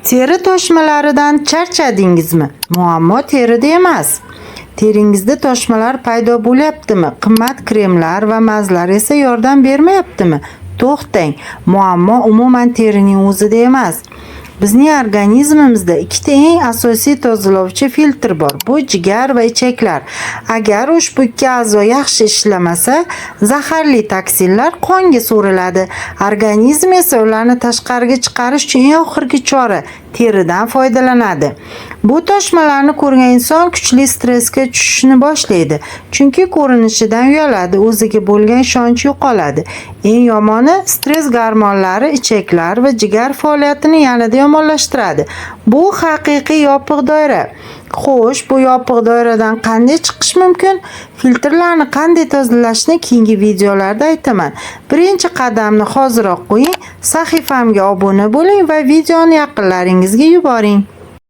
Teri toshmalaridan charchadingizmi? Muammo terida emas. Teringizda toshmalar paydo bo'lyaptimi? Qimmat kremlar va mazlar esa yordam bermayaptimi? To'xtang, muammo umuman terining o'zida emas. Bizning organizmimizda ikkita eng asosiy tozalovchi filtr bor. Bu jigar va ichaklar. Agar ushbu ikki a'zo yaxshi ishlamasa, zaharli toksinlar qonga so'riladi. Organizm esa ularni tashqariga chiqarish uchun eng oxirgi chora teridan foydalanadi. Bu toshmalarni ko'rgan inson kuchli stressga tushishni boshlaydi. Chunki ko'rinishidan uyaladi, o'ziga bo'lgan ishonchi yo'qoladi. Eng yomoni stress gormonlari ichaklar va jigar faoliyatini yanada yomonlashtiradi. Bu haqiqiy yopiq doira. Xo'sh, bu yopiq doiradan qanday chiqish mumkin? Filtrlarni qanday tozalashni keyingi videolarda aytaman. Birinchi qadamni hoziroq qo'ying, sahifamga obuna bo'ling va videoni yaqinlaringizga yuboring.